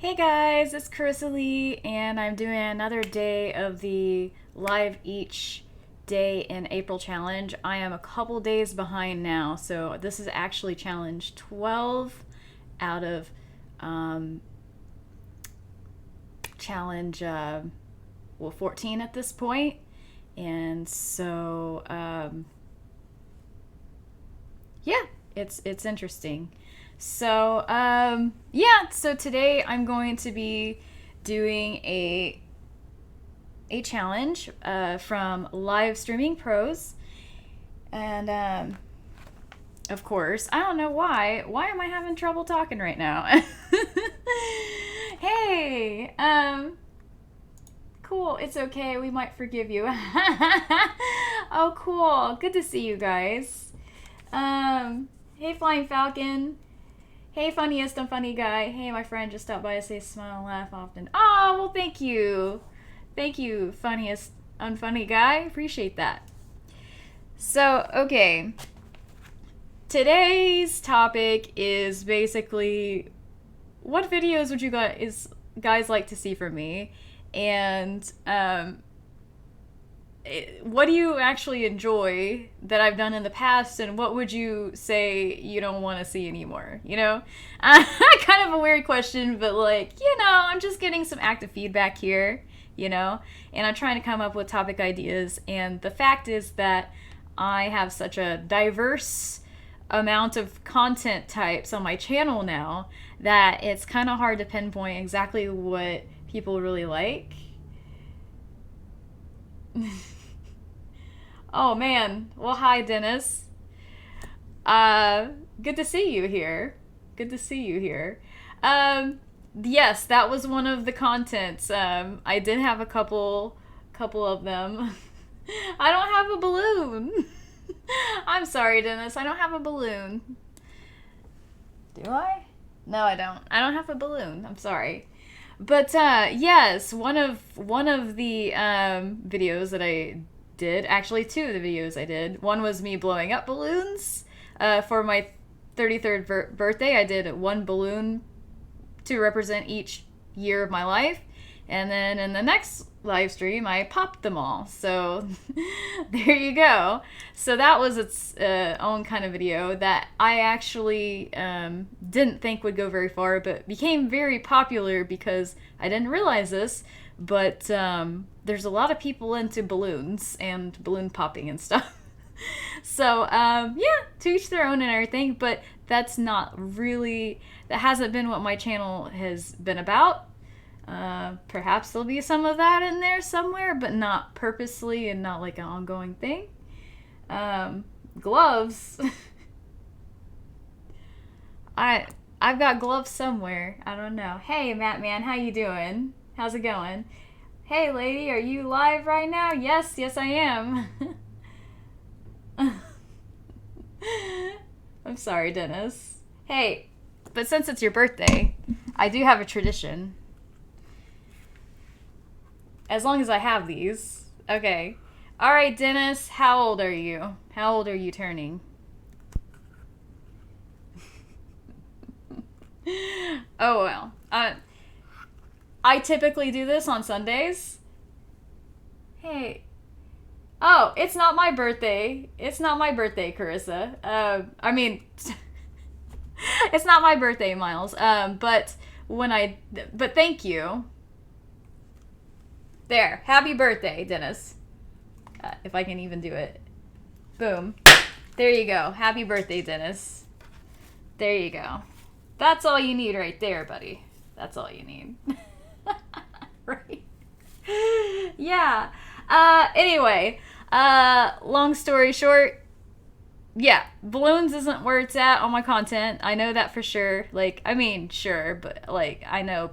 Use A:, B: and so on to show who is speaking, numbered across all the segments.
A: Hey guys, it's Carissa Lee, and I'm doing another day of the Live Each Day in April challenge. I am a couple days behind now, so this is actually challenge 12 out of challenge 14 at this point. And so yeah, it's interesting. So yeah, so today I'm going to be doing a challenge from Live Streaming Pros, and of course, I don't know why. Why am I having trouble talking right now? Hey, cool. It's okay. We might forgive you. Oh, cool. Good to see you guys. Hey, Flying Falcon. Hey, funniest unfunny guy. Hey, my friend just stopped by to say smile and laugh often. Oh, well, thank you. Thank you, funniest unfunny guy. Appreciate that. So, okay. Today's topic is basically what videos would you guys like to see from me? And what do you actually enjoy that I've done in the past, and what would you say you don't want to see anymore? Kind of a weird question, but I'm just getting some active feedback here, and I'm trying to come up with topic ideas. And the fact is that I have such a diverse amount of content types on my channel now that it's kind of hard to pinpoint exactly what people really like. Oh man. Well, hi Dennis. Good to see you here. Good to see you here. Yes, that was one of the contents. I did have a couple of them. I don't have a balloon. I'm sorry, Dennis. I don't have a balloon. Do I? No, I don't. I don't have a balloon. I'm sorry. But yes, one of the videos that I did, actually two of the videos I did. One was me blowing up balloons for my 33rd birthday. I did one balloon to represent each year of my life. And then in the next live stream, I popped them all. So there you go. So that was its own kind of video that I actually didn't think would go very far, but became very popular because I didn't realize this, but there's a lot of people into balloons and balloon popping and stuff. So yeah, to each their own and everything, but that hasn't been what my channel has been about. Perhaps there'll be some of that in there somewhere, but not purposely and not like an ongoing thing. Gloves. I've got gloves somewhere. I don't know. Hey, Matt Man, how you doing? How's it going? Hey, lady, are you live right now? Yes, I am. I'm sorry, Dennis. Hey, but since it's your birthday, I do have a tradition. As long as I have these. Okay. All right, Dennis, how old are you? How old are you turning? Oh, well. I typically do this on Sundays. Hey. Oh, it's not my birthday. It's not my birthday, Carissa. It's not my birthday, Miles. But thank you. There. Happy birthday, Dennis. If I can even do it. Boom. There you go. Happy birthday, Dennis. There you go. That's all you need right there, buddy. That's all you need. Right? Yeah. Anyway, long story short, yeah, balloons isn't where it's at on my content. I know that for sure. Sure, but I know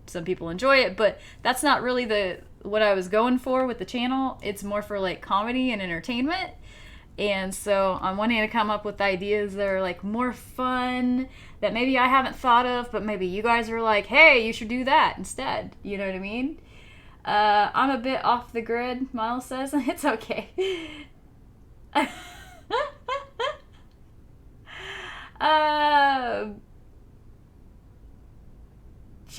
A: some people enjoy it, but that's not really what I was going for with the channel. It's more for comedy and entertainment. And so I'm wanting to come up with ideas that are more fun, that maybe I haven't thought of, but maybe you guys are like, hey, you should do that instead. You know what I mean? I'm a bit off the grid, Miles says. It's okay.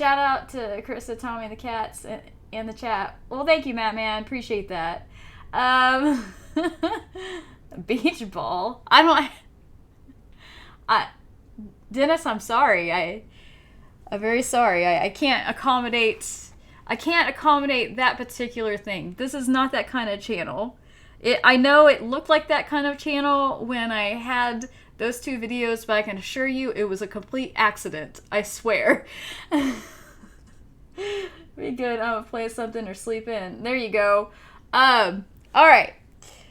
A: Shout out to Carissa, Tommy, and the cats in the chat. Well, thank you, Matt Man. Appreciate that. Beach ball. Dennis, I'm sorry. I'm very sorry. I can't accommodate that particular thing. This is not that kind of channel. I know it looked like that kind of channel when I had those 2 videos, but I can assure you it was a complete accident. I swear. Be good. I'm gonna play something or sleep in. There you go. Alright.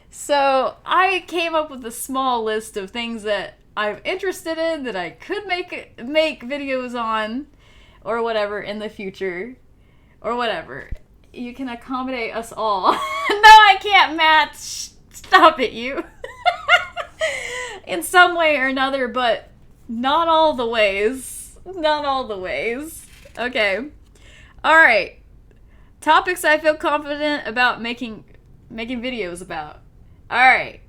A: So I came up with a small list of things that I'm interested in that I could make videos on or whatever in the future. Or whatever. You can accommodate us all. No, I can't, Matt. Stop it, you. In some way or another, but not all the ways. Not all the ways. Okay. Alright. Topics I feel confident about making videos about. Alright.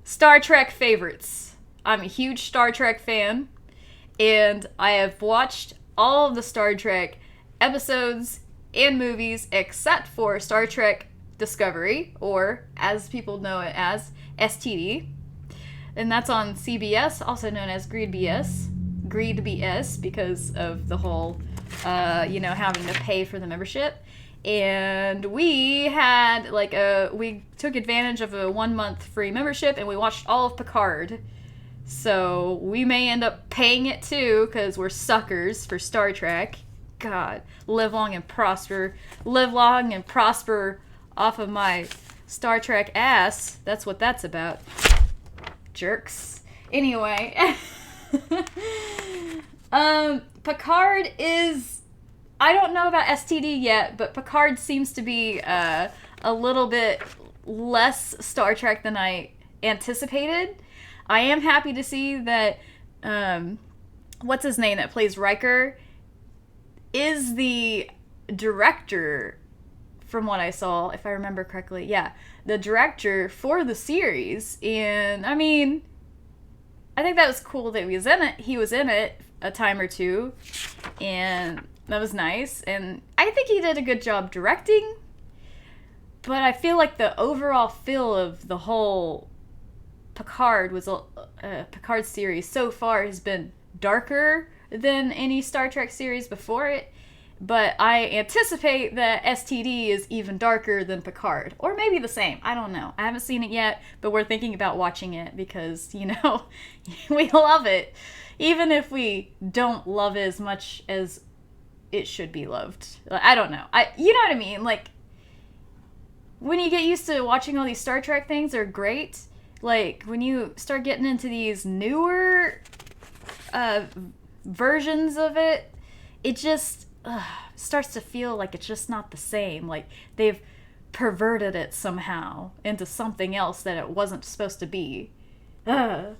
A: Star Trek favorites. I'm a huge Star Trek fan, and I have watched all of the Star Trek episodes and movies except for Star Trek Discovery, or as people know it as STD. And that's on CBS, also known as Greed BS, because of the whole, having to pay for the membership. And we had, we took advantage of a 1-month free membership, and we watched all of Picard. So we may end up paying it too, because we're suckers for Star Trek. God, live long and prosper. Live long and prosper off of my Star Trek ass. That's what that's about. Jerks. Anyway. Picard is... I don't know about STD yet, but Picard seems to be a little bit less Star Trek than I anticipated. I am happy to see that... what's his name that plays Riker is the director, from what I saw, if I remember correctly. Yeah, the director for the series. And, I mean, I think that was cool that he was in it a time or two. And that was nice. And I think he did a good job directing. But I feel like the overall feel of the whole Picard series so far has been darker than any Star Trek series before it, but I anticipate that STD is even darker than Picard, or maybe the same. I don't know. I haven't seen it yet, but we're thinking about watching it because, we love it, even if we don't love it as much as it should be loved. I don't know. You know what I mean? Like, when you get used to watching all these Star Trek things, they're great. Like, when you start getting into these newer versions of it, it just starts to feel like it's just not the same. Like they've perverted it somehow into something else that it wasn't supposed to be. Have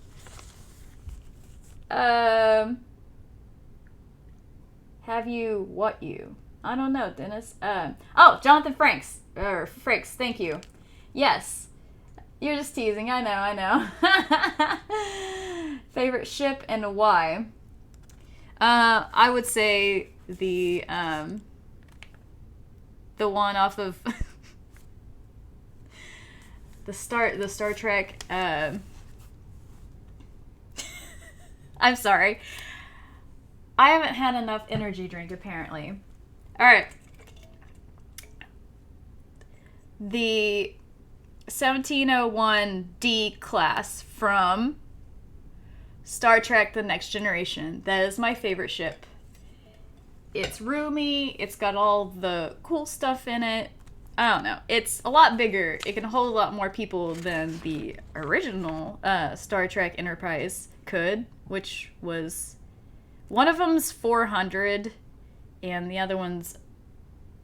A: you I don't know, Dennis. Jonathan Frakes, thank you. Yes. You're just teasing. I know. Favorite ship and why? I would say the one off of the Star Trek. I'm sorry. I haven't had enough energy drink apparently. All right. The 1701D class from Star Trek The Next Generation. That is my favorite ship. It's roomy. It's got all the cool stuff in it. I don't know. It's a lot bigger. It can hold a lot more people than the original Star Trek Enterprise could, which was... One of them's 400, and the other one's...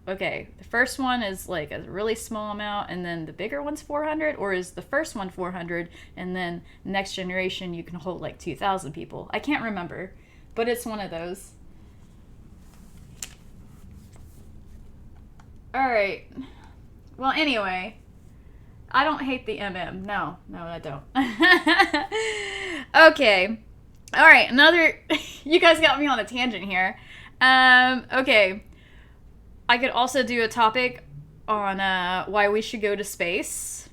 A: Okay, the first one is like a really small amount, and then the bigger one's 400, or is the first one 400, and then Next Generation you can hold like 2,000 people. I can't remember, but it's one of those. Alright. Well, anyway, I don't hate the MM. No, I don't. Okay. Alright, another... You guys got me on a tangent here. Okay. I could also do a topic on why we should go to space.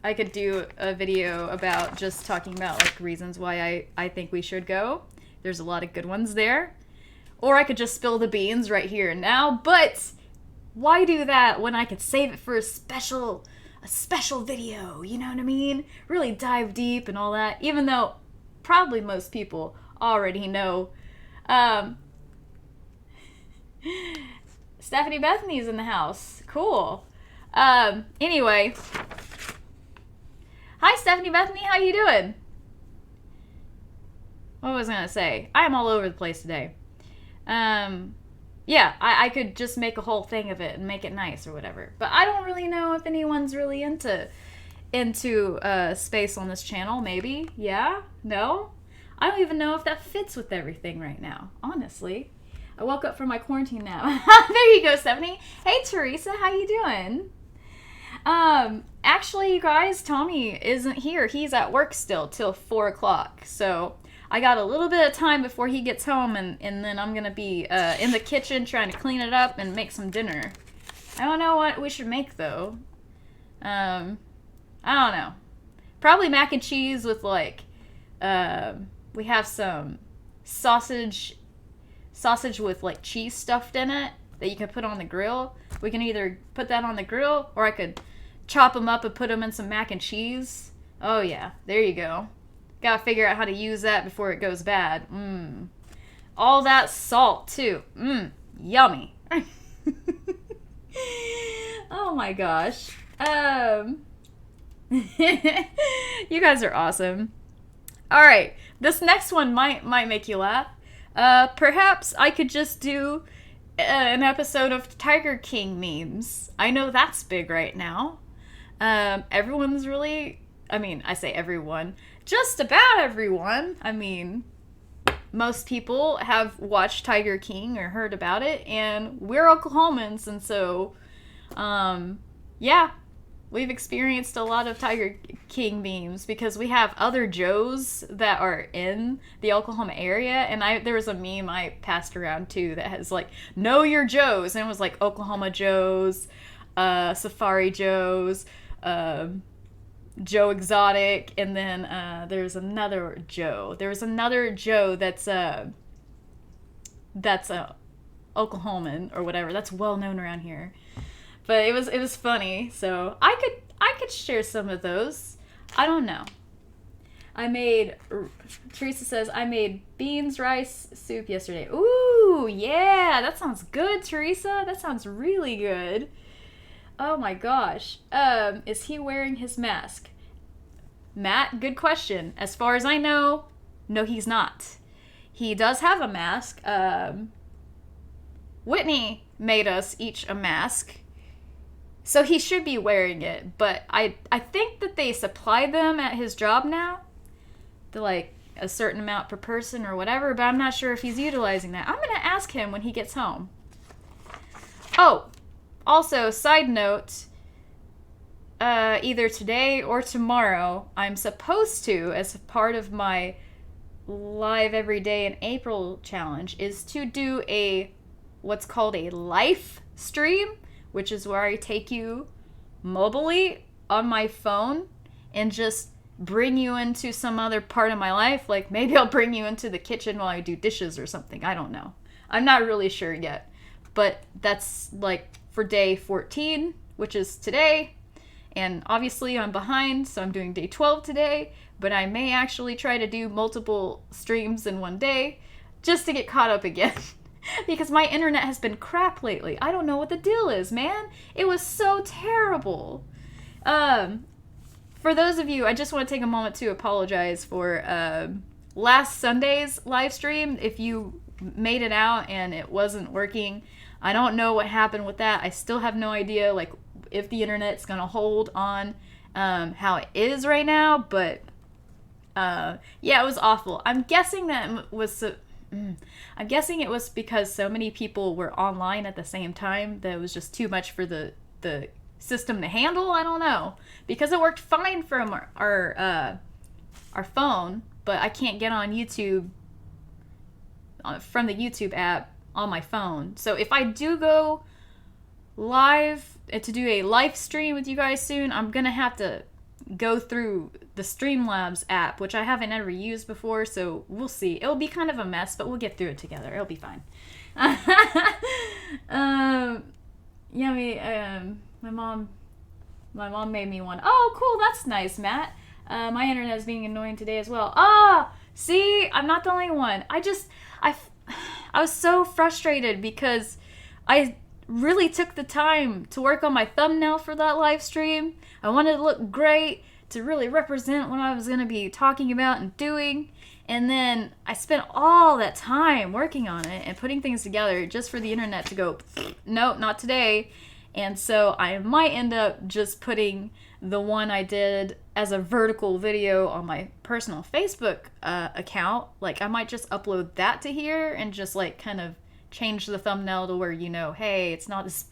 A: I could do a video about just talking about like reasons why I think we should go. There's a lot of good ones there. Or I could just spill the beans right here and now, but why do that when I could save it for a special video, you know what I mean? Really dive deep and all that, even though probably most people already know. Stephanie Bethany's in the house. Cool. Anyway. Hi, Stephanie Bethany. How you doing? What was I going to say? I'm all over the place today. Yeah, I could just make a whole thing of it and make it nice or whatever. But I don't really know if anyone's really into space on this channel. Maybe. Yeah? No? I don't even know if that fits with everything right now, honestly. I woke up from my quarantine nap. There you go, Stephanie. Hey, Teresa, how you doing? Actually, you guys, Tommy isn't here. He's at work still till 4 o'clock. So I got a little bit of time before he gets home, and then I'm gonna be in the kitchen trying to clean it up and make some dinner. I don't know what we should make though. I don't know. Probably mac and cheese with like we have some sausage with like cheese stuffed in it that you can put on the grill. We can either put that on the grill, or I could chop them up and put them in some mac and cheese. Oh yeah, there you go. Gotta figure out how to use that before it goes bad. All that salt too. Yummy. Oh my gosh. You guys are awesome. All right, this next one might make you laugh. Perhaps I could just do an episode of Tiger King memes. I know that's big right now. Everyone's really, I mean, I say everyone, just about everyone. I mean, most people have watched Tiger King or heard about it, and we're Oklahomans, and so, yeah, we've experienced a lot of Tiger King memes because we have other Joes that are in the Oklahoma area, and there was a meme I passed around too that has like, know your Joes, and it was like Oklahoma Joes, Safari Joes, Joe Exotic, and then there's another Joe. There was another Joe that's a Oklahoman or whatever. That's well known around here. But it was funny, so I could share some of those. I don't know. Teresa says, I made beans rice soup yesterday. Ooh, yeah, that sounds good, Teresa. That sounds really good. Oh my gosh. Is he wearing his mask? Matt, good question. As far as I know, no, he's not. He does have a mask. Whitney made us each a mask. So he should be wearing it, but I think that they supply them at his job now. They're like a certain amount per person or whatever, but I'm not sure if he's utilizing that. I'm going to ask him when he gets home. Oh, also, side note, either today or tomorrow, I'm supposed to, as a part of my live every day in April challenge, is to do what's called a life stream, which is where I take you mobily on my phone and just bring you into some other part of my life. Like maybe I'll bring you into the kitchen while I do dishes or something. I don't know. I'm not really sure yet. But that's like for day 14, which is today. And obviously I'm behind, so I'm doing day 12 today. But I may actually try to do multiple streams in one day just to get caught up again. Because my internet has been crap lately. I don't know what the deal is, man. It was so terrible. For those of you, I just want to take a moment to apologize for last Sunday's live stream. If you made it out and it wasn't working, I don't know what happened with that. I still have no idea, like, if the internet's going to hold on how it is right now. But, yeah, it was awful. I'm guessing that was... I'm guessing it was because so many people were online at the same time that it was just too much for the system to handle. I don't know, because it worked fine from our phone, but I can't get on YouTube from the YouTube app on my phone. So if I do go live to do a live stream with you guys soon, I'm gonna have to go through the Streamlabs app, which I haven't ever used before, so we'll see. It'll be kind of a mess, but we'll get through it together. It'll be fine. My mom made me one. Oh, cool, that's nice, Matt. My internet is being annoying today as well. See, I'm not the only one. I was so frustrated because I really took the time to work on my thumbnail for that live stream. I wanted to look great, to really represent what I was going to be talking about and doing. And then I spent all that time working on it and putting things together just for the internet to go, nope, not today. And so I might end up just putting the one I did as a vertical video on my personal Facebook account. Like, I might just upload that to here and just like kind of change the thumbnail to where, you know, hey, it's not as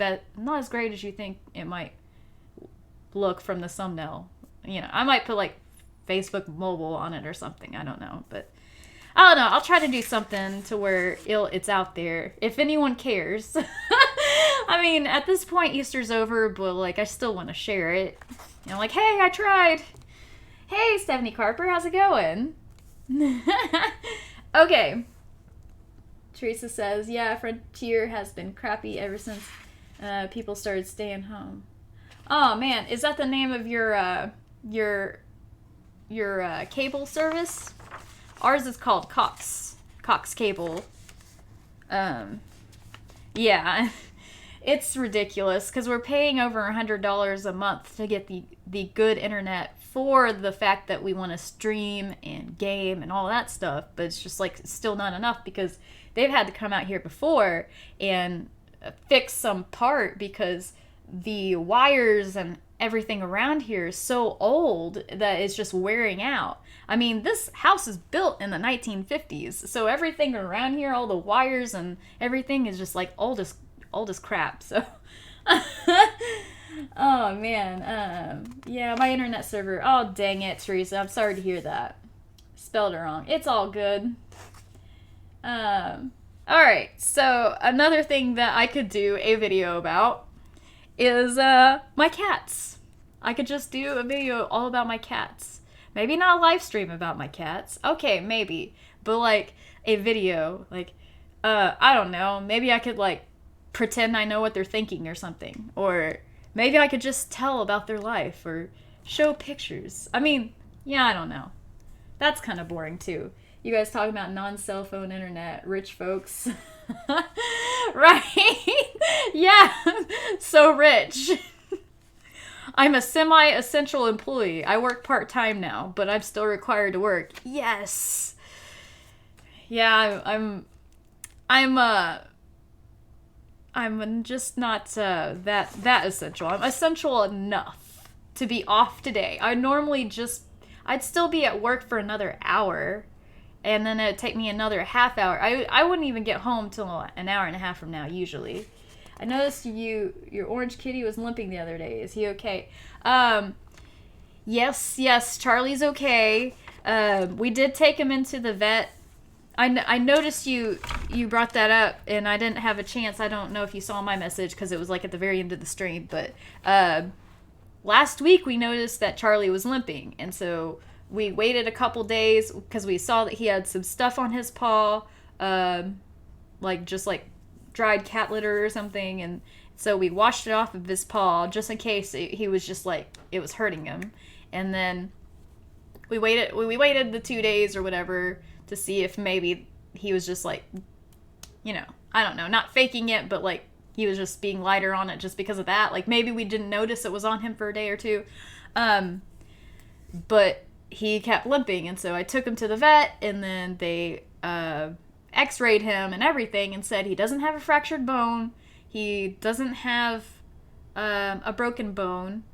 A: great as you think it might look from the thumbnail. You know, I might put like Facebook mobile on it or something. I don't know, but I don't know. I'll try to do something to where it's out there if anyone cares. I mean, at this point, Easter's over, but like I still want to share it. You know, like, hey, I tried. Hey, Stephanie Carper, how's it going? Okay. Teresa says, yeah, Frontier has been crappy ever since people started staying home. Oh man, is that the name of your cable service? Ours is called Cox Cable. Yeah, it's ridiculous because we're paying over $100 a month to get the good internet for the fact that we want to stream and game and all that stuff, but it's just like still not enough because they've had to come out here before and fix some part because the wires and everything around here is so old that it's just wearing out. I mean, this house is built in the 1950s, so everything around here, all the wires and everything is just like old as crap. So, oh man, yeah, my internet server. Oh dang it, Teresa, I'm sorry to hear that. Spelled it wrong. It's all good. All right. So another thing that I could do a video about is my cats. I could just do a video all about my cats. Maybe not a live stream about my cats. Okay, maybe. But like a video, like I don't know, maybe I could like pretend I know what they're thinking or something. Or maybe I could just tell about their life or show pictures. I mean, yeah, I don't know. That's kind of boring too. You guys talking about non-cell phone internet, rich folks. Right? Yeah, so rich. I'm a semi-essential employee. I work part-time now, but I'm still required to work. Yes. Yeah, I'm just not that essential. I'm essential enough to be off today. I'd still be at work for another hour, and then it'd take me another half hour. I wouldn't even get home till an hour and a half from now, usually. I noticed your orange kitty was limping the other day. Is he okay? Yes, Charlie's okay. We did take him into the vet. I noticed you brought that up, and I didn't have a chance. I don't know if you saw my message because it was like at the very end of the stream. But last week we noticed that Charlie was limping, and so we waited a couple days because we saw that he had some stuff on his paw, like dried cat litter or something, and so we washed it off of his paw just in case he was just like it was hurting him. And then we waited the 2 days or whatever to see if maybe he was just like, you know, I don't know, not faking it, but like he was just being lighter on it just because of that. Like maybe we didn't notice it was on him for a day or two. But he kept limping, and so I took him to the vet, and then they x-rayed him and everything and said he doesn't have a fractured bone, he doesn't have a broken bone,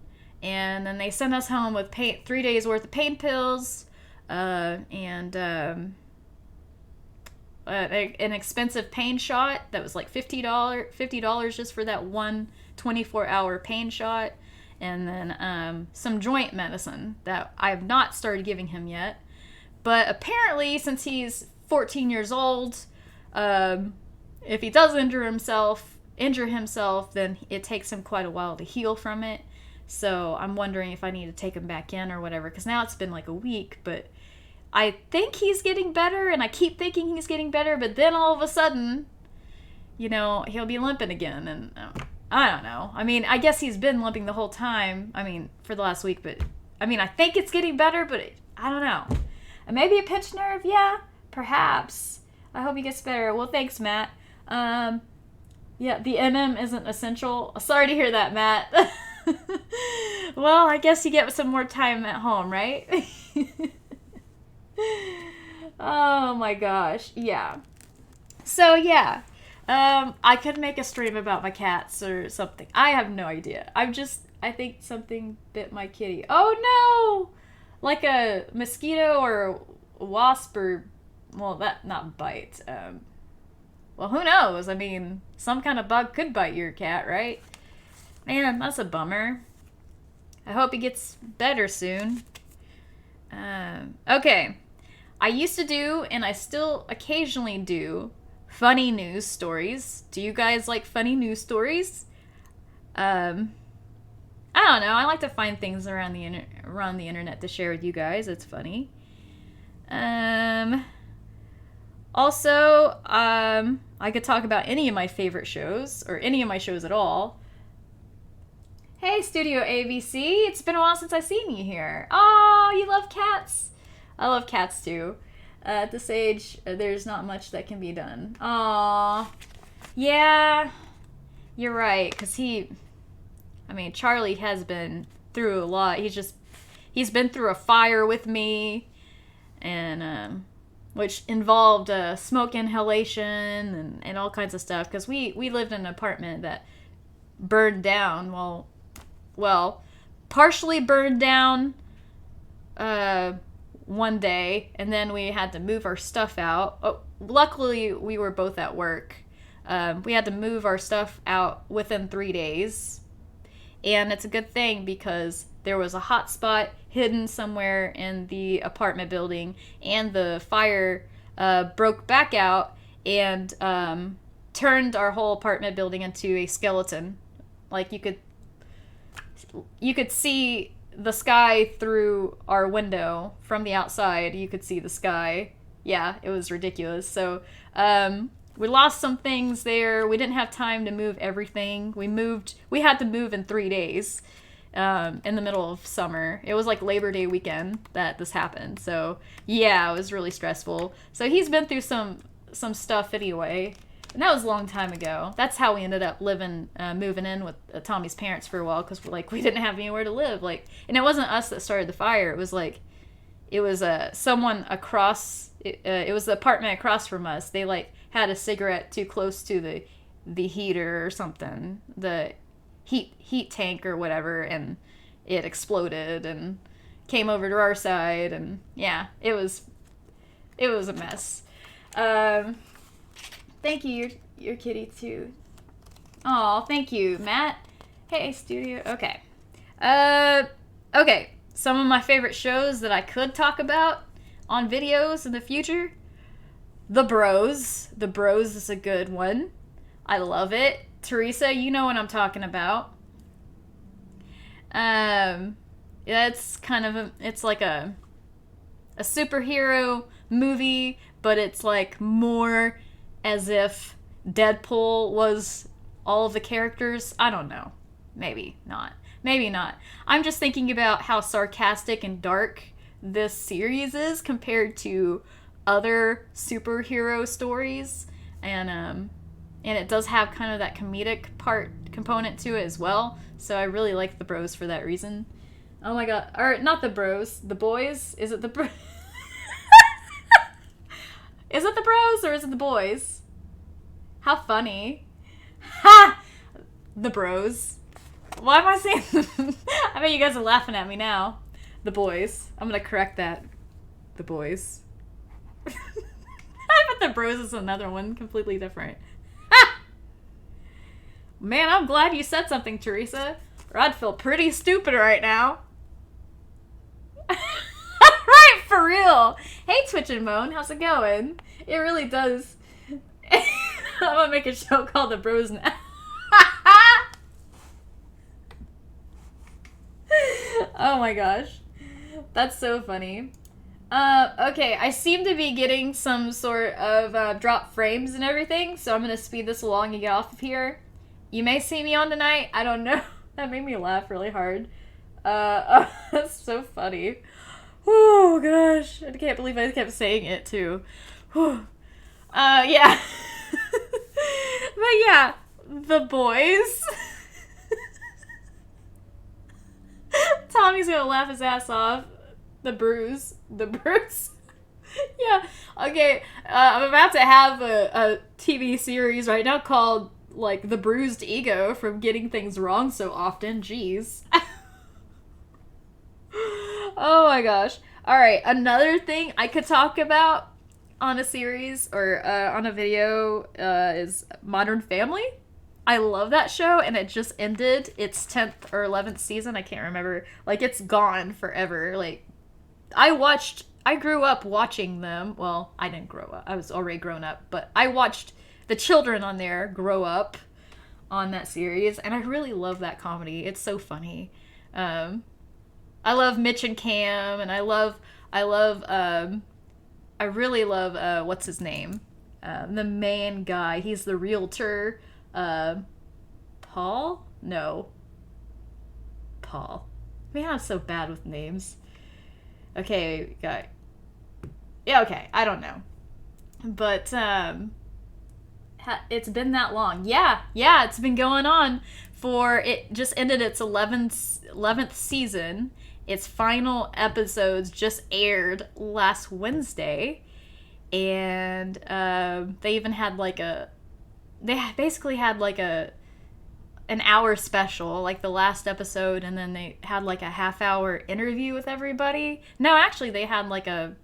A: and then they sent us home with 3 days worth of pain pills and an expensive pain shot that was like $50 just for that one 24-hour pain shot, and then some joint medicine that I have not started giving him yet. But apparently, since he's 14 years old, if he does injure himself, then it takes him quite a while to heal from it. So I'm wondering if I need to take him back in or whatever, because now it's been like a week, but I think he's getting better, and I keep thinking he's getting better, but then all of a sudden, you know, he'll be limping again, and I don't know. I mean, I guess he's been limping the whole time, I mean, for the last week, but, I mean, I think it's getting better, but I don't know. And maybe a pinched nerve? Yeah, perhaps. I hope he gets better. Well, thanks, Matt. Yeah, the MM isn't essential. Sorry to hear that, Matt. Well, I guess you get some more time at home, right? Oh my gosh, yeah. So yeah, I could make a stream about my cats or something. I have no idea. I think something bit my kitty. Oh no! Like a mosquito or a wasp or, well, that, not bite. Well, who knows? I mean, some kind of bug could bite your cat, right? Man, that's a bummer. I hope he gets better soon. Okay. I used to do, and I still occasionally do, funny news stories. Do you guys like funny news stories? I don't know. I like to find things around the internet to share with you guys. It's funny. Also, I could talk about any of my favorite shows, or any of my shows at all. Hey, Studio ABC. It's been a while since I've seen you here. Oh, you love cats? I love cats too. At this age, there's not much that can be done. Aw. Yeah, you're right, because Charlie has been through a lot. He's been through a fire with me, and, which involved smoke inhalation and all kinds of stuff, because we lived in an apartment that burned down, well, partially burned down, one day, and then we had to move our stuff out. Oh, luckily, we were both at work. We had to move our stuff out within 3 days. And it's a good thing because there was a hot spot hidden somewhere in the apartment building, and the fire broke back out and turned our whole apartment building into a skeleton. Like, you could see the sky through our window from the outside. You could see the sky. Yeah, it was ridiculous. So we lost some things there. We didn't have time to move everything. We had to move in 3 days in the middle of summer. It was like Labor Day weekend that this happened. So yeah, it was really stressful. So he's been through some stuff anyway. And that was a long time ago. That's how we ended up moving in with Tommy's parents for a while, because we didn't have anywhere to live. And it wasn't us that started the fire. It was someone across. It was the apartment across from us. They had a cigarette too close to the heater or something, the heat tank or whatever, and it exploded and came over to our side, and yeah, it was a mess. Thank you, your kitty too. Aw, thank you, Matt. Hey, studio. Okay. Okay. Some of my favorite shows that I could talk about on videos in the future. The Bros. The Bros is a good one. I love it. Carissa, you know what I'm talking about. It's kind of it's like a superhero movie, but it's like more as if Deadpool was all of the characters. I don't know. Maybe not. Maybe not. I'm just thinking about how sarcastic and dark this series is compared to other superhero stories. And it does have kind of that comedic component to it as well. So I really like The Bros for that reason. Oh my god. Or not The Bros. The Boys? Is it The Bros? Is it The Bros or is it The Boys? How funny. Ha! The Bros. Why am I saying I bet you guys are laughing at me now. The Boys. I'm gonna correct that. The Boys. I bet The Bros is another one completely different. Ha! Man, I'm glad you said something, Carissa, or I'd feel pretty stupid right now. Right, for real. Hey, Twitch and Moan, how's it going? It really does. I'm gonna make a show called The Bros Now. Oh my gosh. That's so funny. Okay, I seem to be getting some sort of drop frames and everything, so I'm gonna speed this along and get off of here. You may see me on tonight. I don't know. That made me laugh really hard. That's so funny. Oh gosh, I can't believe I kept saying it too. Yeah. But yeah, the boys. Tommy's gonna laugh his ass off. The bruise. Yeah. Okay. I'm about to have a TV series right now called, like, The Bruised Ego from getting things wrong so often. Jeez. Oh my gosh. Alright, another thing I could talk about on a series or on a video is Modern Family. I love that show, and it just ended its 10th or 11th season. I can't remember. Like, it's gone forever. Like, I grew up watching them. Well, I didn't grow up. I was already grown up. But I watched the children on there grow up on that series, and I really love that comedy. It's so funny. I love Mitch and Cam, and I really love, what's his name? The main guy. He's the realtor. Paul? No. Paul. Man, I'm so bad with names. Okay, guy. Yeah, okay. I don't know. But, it's been that long. Yeah, it's been going on it just ended its 11th season. Its final episodes just aired last Wednesday. And, they even had they basically had an hour special, like the last episode, and then they had like a half-hour interview with everybody. No, actually, they had like a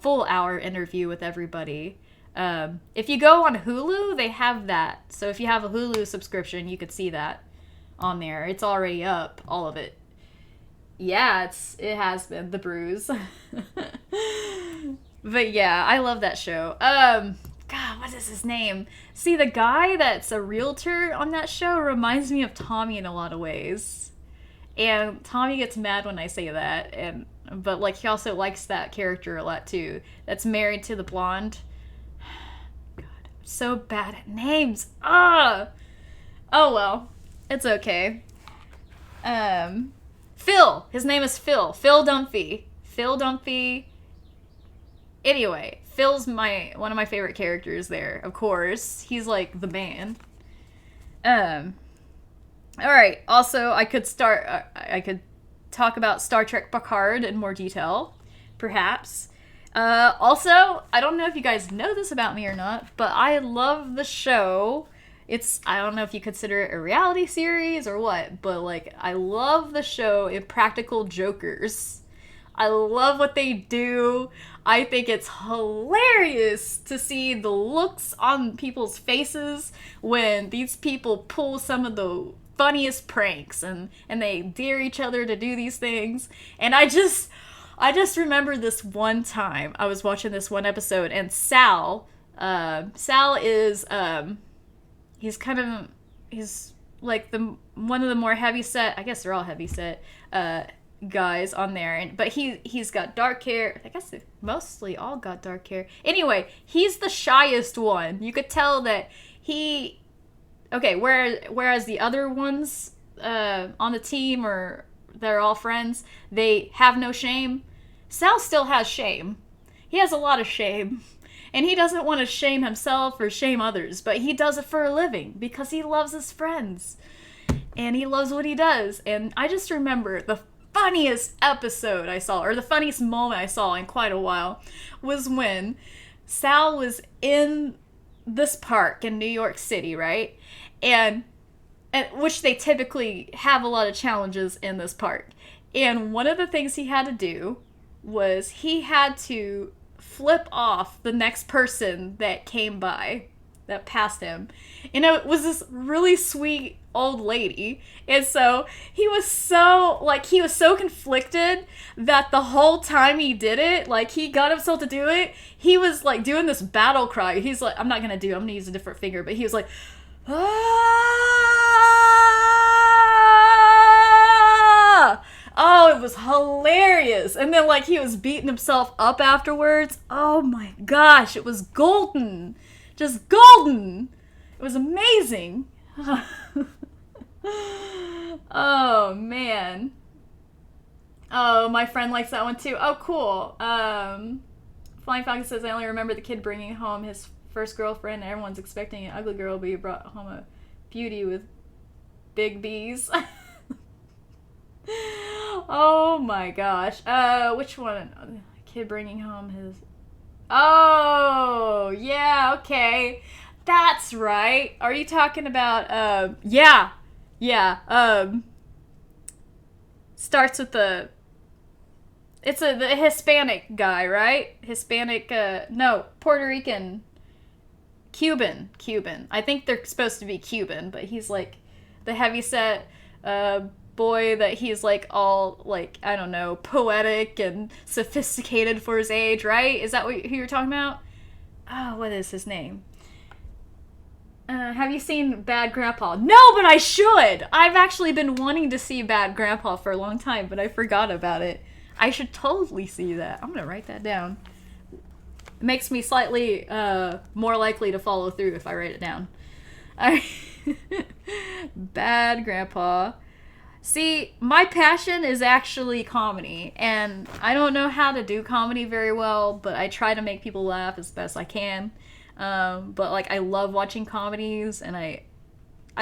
A: full hour interview with everybody. If you go on Hulu, they have that. So if you have a Hulu subscription, you could see that on there. It's already up, all of it. Yeah, it has been The Bruise. But yeah, I love that show. God, what is his name? See, the guy that's a realtor on that show reminds me of Tommy in a lot of ways. And Tommy gets mad when I say that, but like he also likes that character a lot too. That's married to the blonde. God, I'm so bad at names. Oh well, it's okay. Phil. His name is Phil. Phil Dunphy. Anyway, Phil's one of my favorite characters there, of course. He's like the man. Alright, also I could talk about Star Trek Picard in more detail, perhaps. Also, I don't know if you guys know this about me or not, but I love the show. I don't know if you consider it a reality series or what, but like, I love the show Impractical Jokers. I love what they do. I think it's hilarious to see the looks on people's faces when these people pull some of the funniest pranks and they dare each other to do these things. And I just remember this one time I was watching this one episode, and Sal is he's like one of the more heavy set, I guess they're all heavy set, guys on there, but he's got dark hair. I guess they mostly all got dark hair. Anyway, he's the shyest one. You could tell that whereas the other ones on the team, or they're all friends, they have no shame. Sal still has shame. He has a lot of shame. And he doesn't want to shame himself or shame others, but he does it for a living because he loves his friends. And he loves what he does. And I just remember the funniest episode I saw, or the funniest moment I saw in quite a while, was when Sal was in this park in New York City, right? And which they typically have a lot of challenges in this park. And one of the things he had to do was he had to flip off the next person that came by. that passed him. And it was this really sweet old lady. And so he was so conflicted that the whole time he did it, like he got himself to do it, he was like doing this battle cry. He's like, I'm gonna use a different finger, but he was like, ah! Oh, it was hilarious. And then like he was beating himself up afterwards. Oh my gosh, it was golden. Just golden. It was amazing. Oh man. Oh, my friend likes that one too. Oh, cool. Flying Falcon says, I only remember the kid bringing home his first girlfriend and everyone's expecting an ugly girl, but he brought home a beauty with big B's. Oh my gosh. Which one? Kid bringing home his... Oh, yeah, okay. That's right. Are you talking about, yeah. Starts with the... It's the Hispanic guy, right? Hispanic, no, Puerto Rican. Cuban. I think they're supposed to be Cuban, but he's like the heavyset, boy that he's like all like, I don't know, poetic and sophisticated for his age, right? Is that who you're talking about? Oh, what is his name? Have you seen Bad Grandpa? No, but I should! I've actually been wanting to see Bad Grandpa for a long time, but I forgot about it. I should totally see that. I'm gonna write that down. It makes me slightly more likely to follow through if I write it down. Bad Grandpa. See, my passion is actually comedy, and I don't know how to do comedy very well, but I try to make people laugh as best I can. But like, I love watching comedies, and I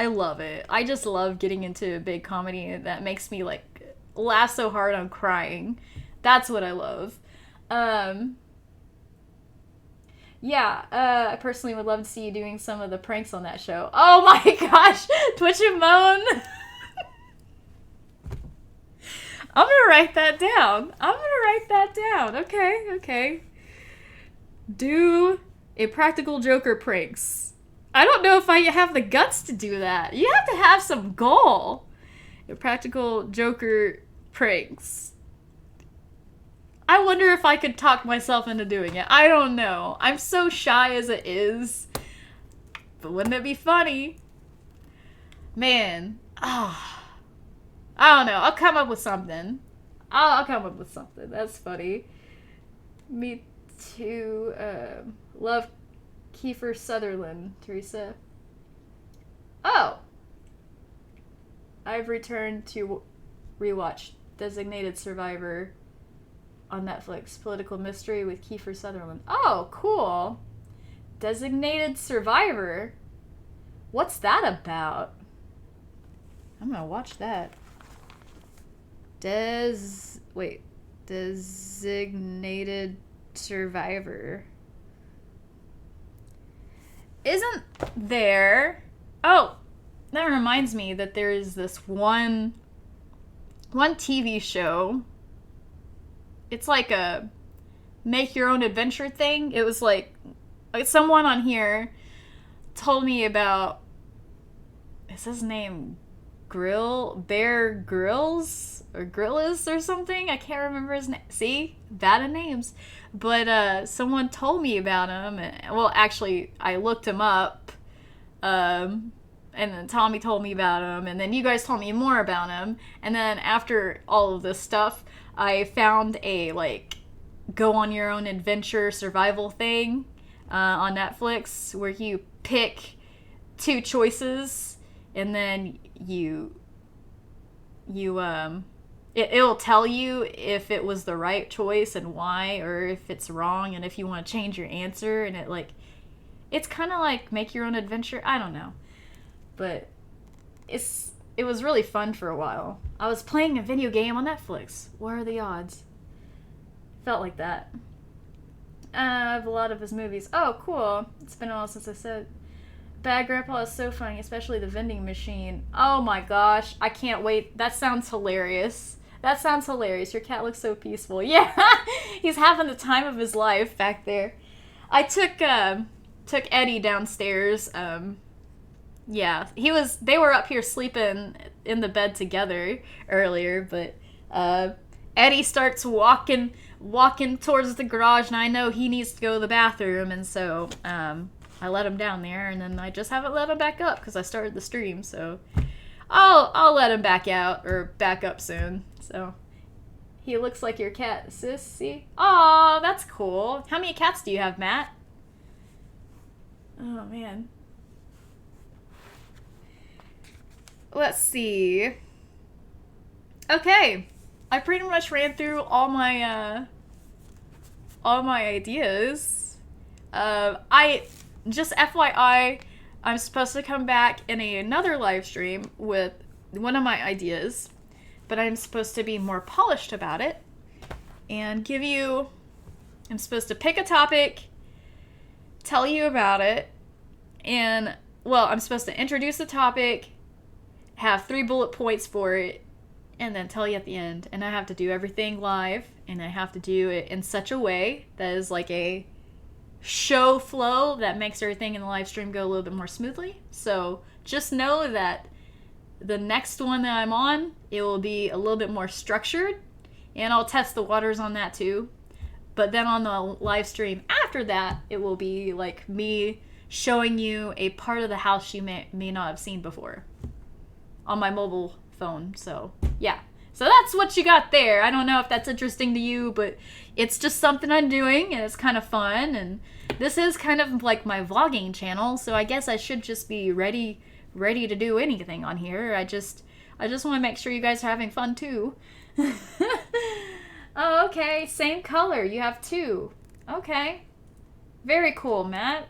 A: love it. I just love getting into a big comedy that makes me like laugh so hard I'm crying. That's what I love. Yeah, I personally would love to see you doing some of the pranks on that show. Oh my gosh, Twitch and Moan. I'm gonna write that down. Okay. Do Impractical Joker pranks. I don't know if I have the guts to do that. You have to have some goal. Impractical Joker pranks. I wonder if I could talk myself into doing it. I don't know. I'm so shy as it is. But wouldn't it be funny? Man. I don't know. I'll come up with something. I'll come up with something. That's funny. Me too. Love Kiefer Sutherland, Carissa. Oh. I've returned to rewatch Designated Survivor on Netflix. Political mystery with Kiefer Sutherland. Oh, cool. Designated Survivor. What's that about? I'm gonna watch that. Designated Survivor. Isn't there... Oh, that reminds me that there is this one TV show. It's like a make your own adventure thing. It was like someone on here told me about... Is his name Bear Grylls or Grillis or something? I can't remember his name. See? Bad at names. But someone told me about him. Well, actually, I looked him up. And then Tommy told me about him. And then you guys told me more about him. And then after all of this stuff, I found a, like, go on your own adventure survival thing on Netflix where you pick two choices and then it'll tell you if it was the right choice and why, or if it's wrong and if you want to change your answer. And it's kind of like make your own adventure. I don't know, but it was really fun for a while. I was playing a video game on Netflix. What are the odds? Felt like that. I have a lot of his movies. Oh, cool. It's been a while since I said. Bad Grandpa is so funny, especially the vending machine. Oh my gosh, I can't wait. That sounds hilarious. Your cat looks so peaceful. Yeah, he's having the time of his life back there. I took took Eddie downstairs. Yeah, they were up here sleeping in the bed together earlier, but Eddie starts walking towards the garage, and I know he needs to go to the bathroom, and so I let him down there, and then I just haven't let him back up because I started the stream, so I'll let him back out or back up soon. So he looks like your cat, Sissy. Aw, that's cool. How many cats do you have, Matt? Oh man. Let's see. Okay, I pretty much ran through all my ideas. I just FYI, I'm supposed to come back in another live stream with one of my ideas, but I'm supposed to be more polished about it and I'm supposed to pick a topic, tell you about it, and, well, I'm supposed to introduce the topic, have 3 bullet points for it, and then tell you at the end. And I have to do everything live, and I have to do it in such a way that is like a show flow that makes everything in the live stream go a little bit more smoothly. So just know that the next one that I'm on, it will be a little bit more structured, and I'll test the waters on that too. But then on the live stream after that, it will be like me showing you a part of the house you may not have seen before on my mobile phone. So yeah, so that's what you got there. I don't know if that's interesting to you, but it's just something I'm doing, and it's kind of fun, and this is kind of like my vlogging channel, so I guess I should just be ready to do anything on here. I just want to make sure you guys are having fun too. Oh, okay, same color. You have 2. Okay, very cool, Matt.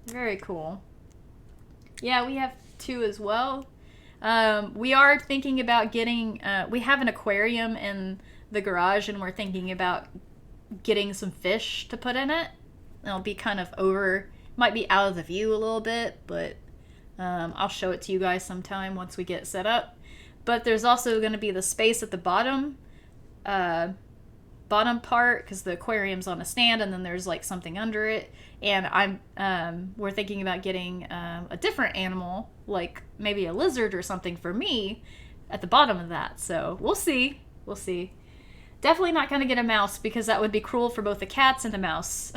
A: Very cool. Yeah, we have 2 as well. We are thinking about getting, we have an aquarium in the garage, and we're thinking about getting some fish to put in it. It'll be kind of might be out of the view a little bit, but I'll show it to you guys sometime once we get it set up. But there's also going to be the space at the bottom part, because the aquarium's on a stand, and then there's like something under it, and we're thinking about getting a different animal, like maybe a lizard or something for me at the bottom of that. So we'll see. Definitely not going to get a mouse, because that would be cruel for both the cats and the mouse.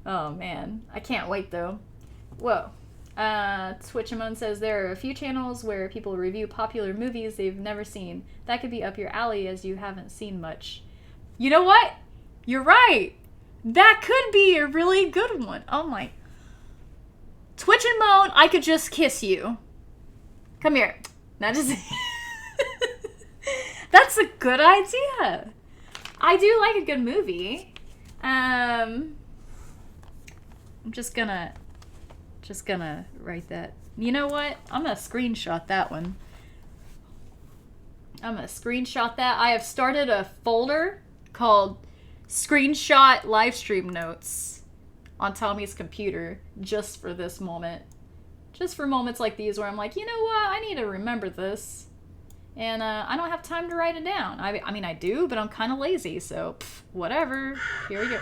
A: Oh man, I can't wait though. Whoa. Twitchamon says there are a few channels where people review popular movies they've never seen. That could be up your alley, as you haven't seen much. You know what? You're right. That could be a really good one. Oh my. Twitchamon, I could just kiss you. Come here. Not just. That's a good idea. I do like a good movie. I'm just gonna write that. You know what? I'm gonna screenshot that one. I have started a folder called Screenshot Livestream Notes on Tommy's computer just for this moment. Just for moments like these where I'm like, you know what? I need to remember this. And I don't have time to write it down. I mean, I do, but I'm kind of lazy, so whatever. Here we go.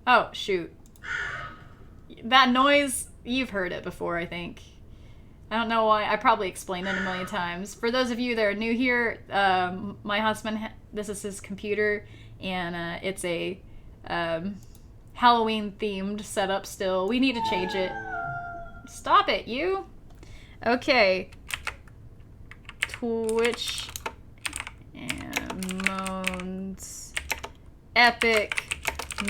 A: Oh, shoot. That noise, you've heard it before, I think. I don't know why. I probably explained it a million times. For those of you that are new here, my husband, this is his computer, and it's a Halloween-themed setup still. We need to change it. Stop it, you. Okay. Twitch and Moan's epic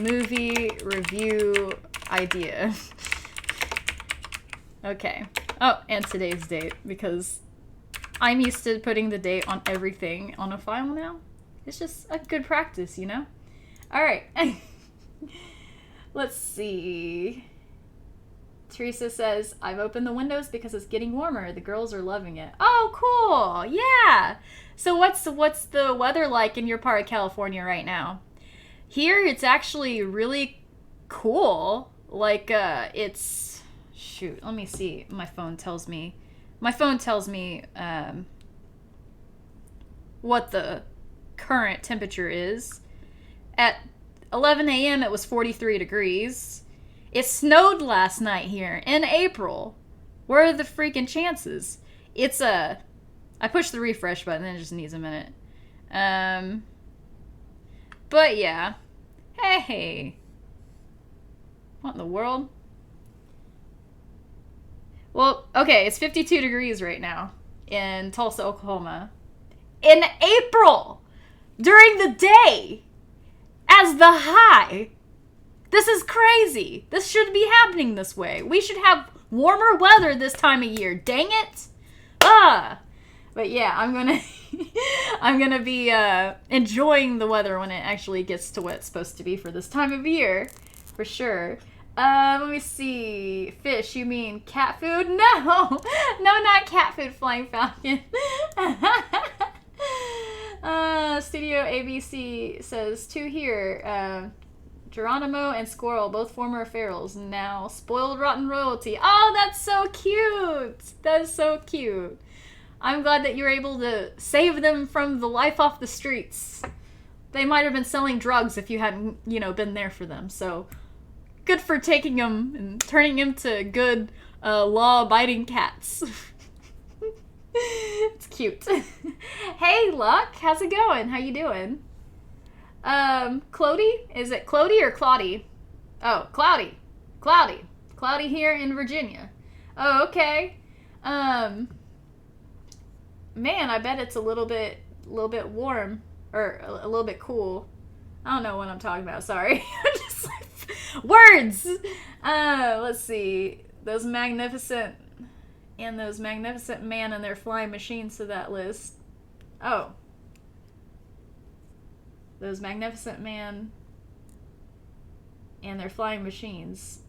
A: movie review idea. Okay. Oh, and today's date, because I'm used to putting the date on everything on a file now. It's just a good practice, you know? Alright. Let's see. Teresa says, I've opened the windows because it's getting warmer. The girls are loving it. Oh, cool. Yeah. So what's the weather like in your part of California right now? Here, it's actually really cool. Like, it's... Shoot, let me see. My phone tells me what the current temperature is. At 11 a.m. it was 43 degrees. It snowed last night here in April. What are the freaking chances? It's a... I pushed the refresh button, it just needs a minute. But yeah. Hey. What in the world? Well, okay, it's 52 degrees right now in Tulsa, Oklahoma. In April! During the day! As the high! This is crazy! This shouldn't be happening this way. We should have warmer weather this time of year. Dang it! But yeah, I'm gonna be enjoying the weather when it actually gets to what it's supposed to be for this time of year. For sure. Let me see. Fish, you mean cat food? No! No, not cat food, Flying Falcon. Studio ABC says, 2 here. Geronimo and Squirrel, both former ferals, now spoiled rotten royalty. Oh, that's so cute! That is so cute. I'm glad that you're able to save them from the life off the streets. They might have been selling drugs if you hadn't, been there for them. So, good for taking them and turning them to good, law-abiding cats. It's cute. Hey, Luck, how's it going? How you doing? Clody? Is it Clody or Claudie? Oh, Cloudy. Cloudy here in Virginia. Oh, okay. Man, I bet it's a little bit warm, or a little bit cool. I don't know what I'm talking about, sorry. I'm just like, words! Let's see. Those magnificent man and their flying machines to that list. Oh. Those magnificent man and their flying machines.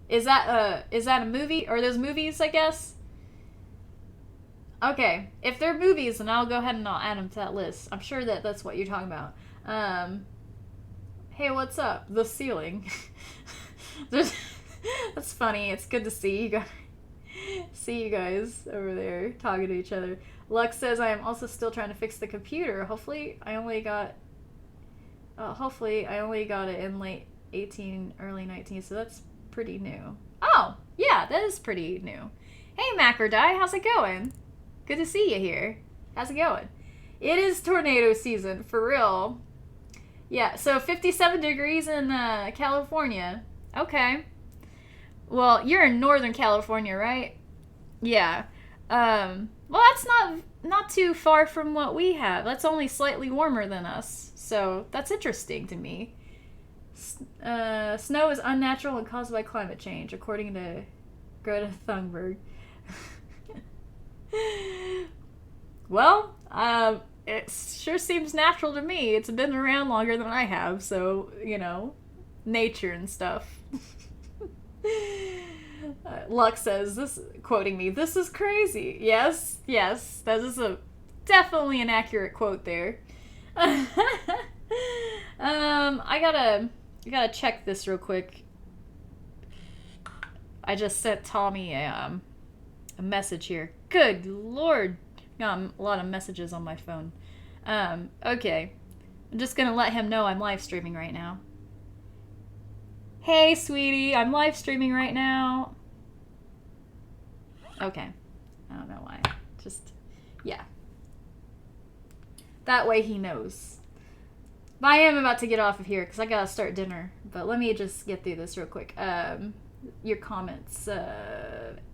A: Is that a movie? Are those movies, I guess? Okay, if they're movies, then I'll go ahead and I'll add them to that list. I'm sure that that's what you're talking about. Hey, what's up? The ceiling. That's funny. It's good to see you guys over there talking to each other. Lux says, I am also still trying to fix the computer. Hopefully I only got it in late 18, early 19, so that's pretty new. Oh, yeah, that is pretty new. Hey, Macrodie, how's it going? Good to see you here. How's it going? It is tornado season, for real. Yeah, so 57 degrees in California. Okay. Well, you're in Northern California, right? Yeah. Well, that's not too far from what we have. That's only slightly warmer than us. So, that's interesting to me. Snow is unnatural and caused by climate change, according to Greta Thunberg. Well, it sure seems natural to me. It's been around longer than I have, so, nature and stuff. Lux says, quoting me, this is crazy. Yes, that is definitely an accurate quote there. I gotta check this real quick. I just sent Tommy a message here. Good lord. Got a lot of messages on my phone. Okay. I'm just gonna let him know I'm live streaming right now. Hey, sweetie, I'm live streaming right now. Okay. I don't know why. Just, yeah. That way he knows. But I am about to get off of here because I gotta start dinner. But let me just get through this real quick. Your comments.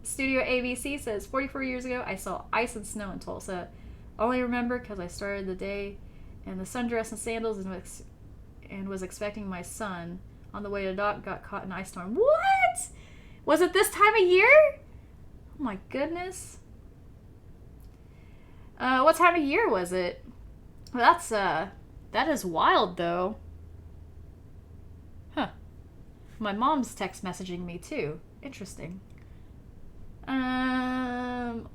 A: Studio ABC says, 44 years ago, I saw ice and snow in Tulsa. Only remember because I started the day in the sundress and sandals and was expecting my son. On the way to dock, got caught in an ice storm. What? Was it this time of year? Oh my goodness. What time of year was it? Well, that is wild though. Huh. My mom's text messaging me too. Interesting.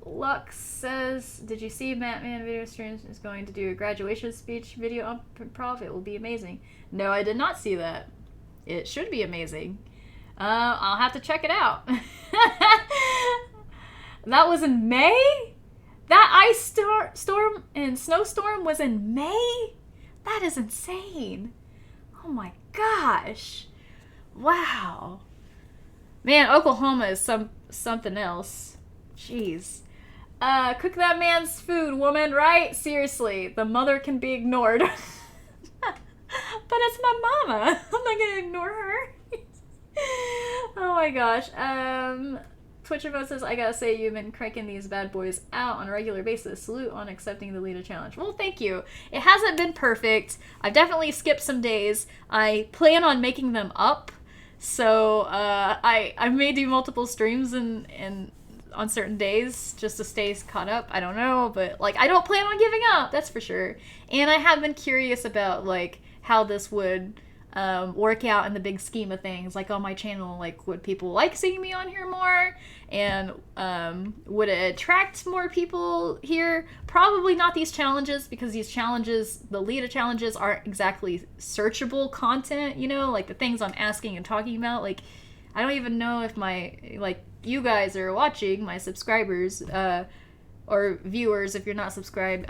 A: Lux says, did you see Batman Video Streams is going to do a graduation speech video on improv? It will be amazing. No, I did not see that. It should be amazing. I'll have to check it out. That was in May? That ice storm and snowstorm was in May? That is insane. Oh my gosh. Wow. Man, Oklahoma is something else. Jeez. Cook that man's food, woman, right? Seriously, the mother can be ignored. But it's my mama. I'm not gonna ignore her. Oh my gosh. Twitch Remote says, I gotta say, you've been cranking these bad boys out on a regular basis. Salute on accepting the LEDA challenge. Well, thank you. It hasn't been perfect. I've definitely skipped some days. I plan on making them up. So, I may do multiple streams and on certain days just to stay caught up. I don't know, but like I don't plan on giving up, that's for sure. And I have been curious about like how this would work out in the big scheme of things, like on my channel. Like, would people like seeing me on here more? And would it attract more people here? Probably not these challenges, because these challenges, the LEDA challenges, aren't exactly searchable content, you know, like the things I'm asking and talking about. Like, I don't even know if my, like, you guys are watching, my subscribers, or viewers, if you're not subscribed,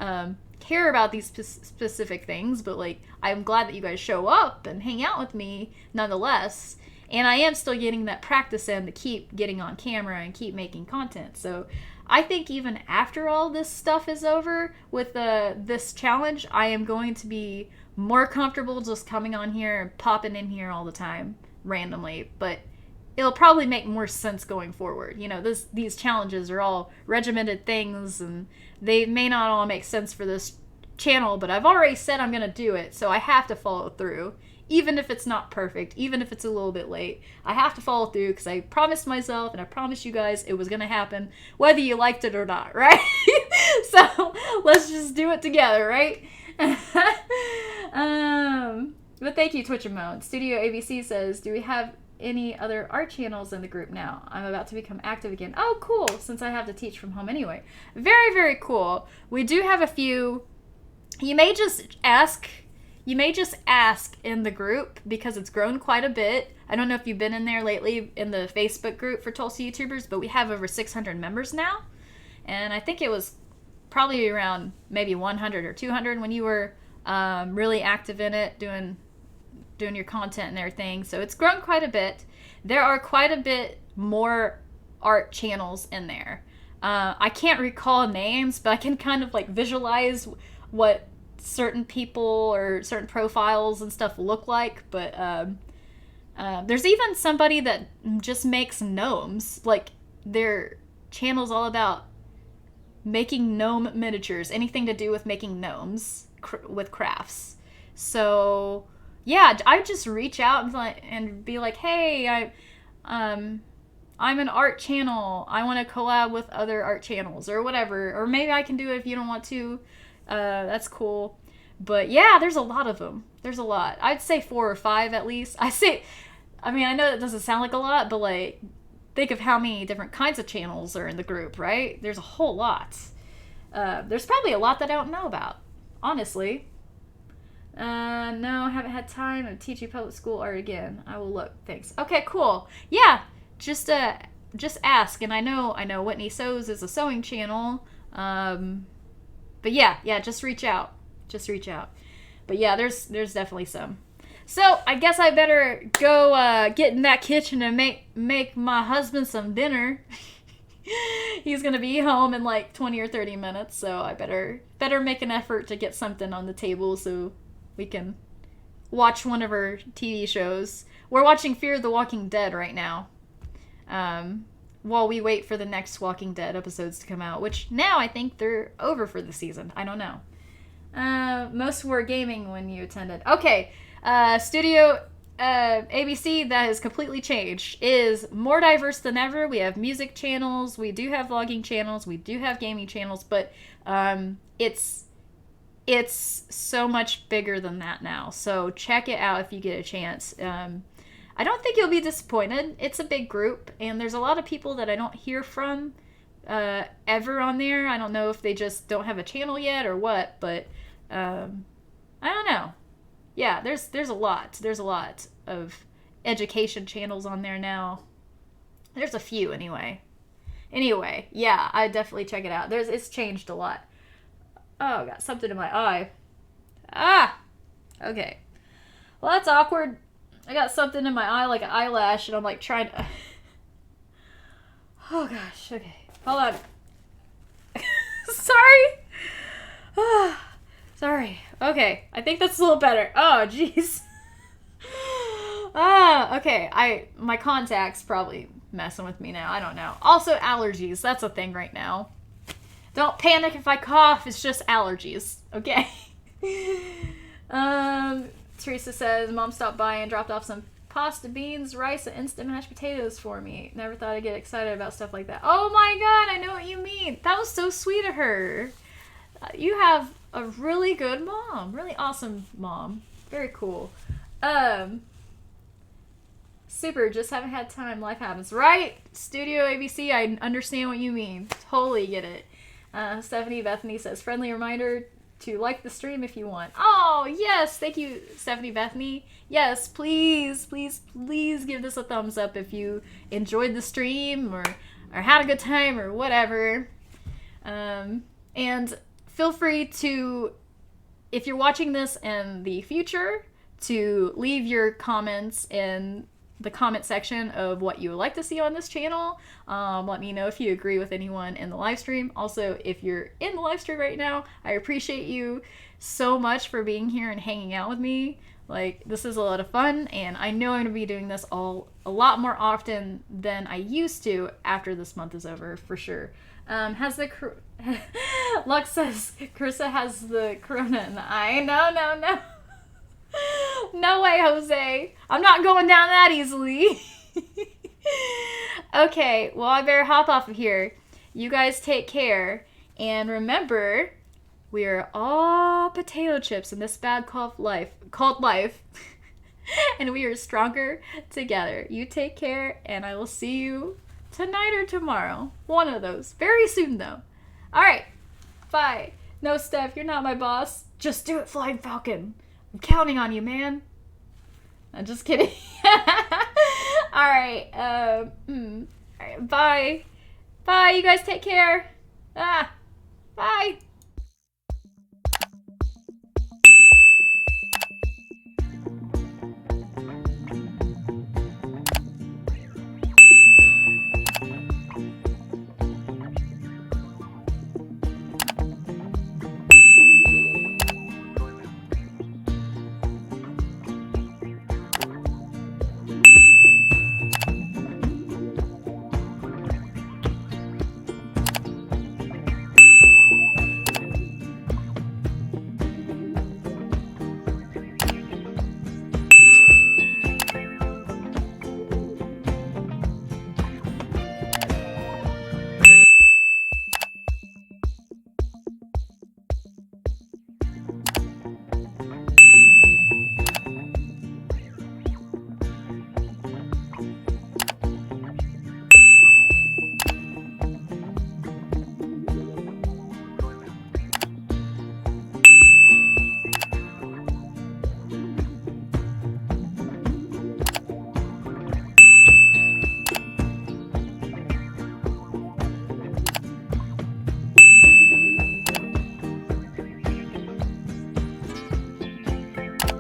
A: care about these specific things, but like, I'm glad that you guys show up and hang out with me nonetheless. And I am still getting that practice in to keep getting on camera and keep making content. So I think even after all this stuff is over with this challenge, I am going to be more comfortable just coming on here and popping in here all the time randomly. But it'll probably make more sense going forward. You know, these challenges are all regimented things, and they may not all make sense for this channel, but I've already said I'm going to do it, so I have to follow through. Even if it's not perfect, even if it's a little bit late, I have to follow through because I promised myself and I promised you guys it was going to happen, whether you liked it or not, right? So let's just do it together, right? But thank you, Twitch and Moan. Studio ABC says, do we have any other art channels in the group now? I'm about to become active again. Oh, cool, since I have to teach from home anyway. Very, very cool. We do have a few. You may just ask in the group, because it's grown quite a bit. I don't know if you've been in there lately in the Facebook group for Tulsa YouTubers, but we have over 600 members now. And I think it was probably around maybe 100 or 200 when you were really active in it, doing your content and everything. So it's grown quite a bit. There are quite a bit more art channels in there. I can't recall names, but I can kind of like visualize what certain people or certain profiles and stuff look like. But there's even somebody that just makes gnomes. Like, their channel's all about making gnome miniatures, anything to do with making gnomes with crafts. So yeah, I just reach out and be like, hey, I'm an art channel. I want to collab with other art channels or whatever. Or maybe I can do it if you don't want to. That's cool. But yeah, there's a lot of them. There's a lot. I'd say 4 or 5 at least. I know that doesn't sound like a lot, but like, think of how many different kinds of channels are in the group, right? There's a whole lot. There's probably a lot that I don't know about, honestly. No, I haven't had time. I'm teaching public school art again. I will look. Thanks. Okay, cool. Yeah, just ask. And I know Whitney Sews is a sewing channel. But yeah, just reach out. But yeah, there's definitely some. So I guess I better go get in that kitchen and make my husband some dinner. He's gonna be home in like 20 or 30 minutes, so I better make an effort to get something on the table so we can watch one of our TV shows. We're watching Fear the Walking Dead right now, while we wait for the next Walking Dead episodes to come out, which now I think they're over for the season. I don't know. Most were gaming when you attended. Okay, Studio ABC, that has completely changed, is more diverse than ever. We have music channels, we do have vlogging channels, we do have gaming channels, but it's so much bigger than that now. So check it out if you get a chance. I don't think you'll be disappointed. It's a big group, and there's a lot of people that I don't hear from ever on there. I don't know if they just don't have a channel yet or what, but I don't know. Yeah, there's a lot. There's a lot of education channels on there now. There's a few anyway. Anyway, yeah, I definitely check it out. It's changed a lot. Oh, I got something in my eye. Ah! Okay. Well, that's awkward. I got something in my eye like an eyelash, and I'm like trying to... Oh gosh, okay. Hold on. Sorry. Sorry. Okay, I think that's a little better. Oh, jeez. Okay. My contact's probably messing with me now. I don't know. Also, allergies. That's a thing right now. Don't panic if I cough. It's just allergies. Okay. Teresa says, Mom stopped by and dropped off some pasta, beans, rice, and instant mashed potatoes for me. Never thought I'd get excited about stuff like that. Oh my god, I know what you mean. That was so sweet of her. You have a really good mom. Really awesome mom. Very cool. Super, just haven't had time. Life happens. Right? Studio ABC, I understand what you mean. Totally get it. Stephanie Bethany says, friendly reminder to like the stream if you want. Oh, yes. Thank you, Stephanie Bethany. Yes, please, please, please give this a thumbs up if you enjoyed the stream or had a good time or whatever. And feel free to, if you're watching this in the future, to leave your comments in the comment section of what you would like to see on this channel. Let me know if you agree with anyone in the live stream. Also, if you're in the live stream right now, I appreciate you so much for being here and hanging out with me. Like, this is a lot of fun, and I know I'm going to be doing this a lot more often than I used to after this month is over, for sure. Lux says, Carissa has the corona in the eye. No. No way, Jose. I'm not going down that easily. Okay, well, I better hop off of here. You guys take care. And remember, we are all potato chips in this bag called life. And we are stronger together. You take care, and I will see you tonight or tomorrow. One of those. Very soon, though. All right. Bye. No, Steph, you're not my boss. Just do it, Flying Falcon. I'm counting on you, man. I'm just kidding. Alright, alright, bye. Bye, you guys take care. Bye.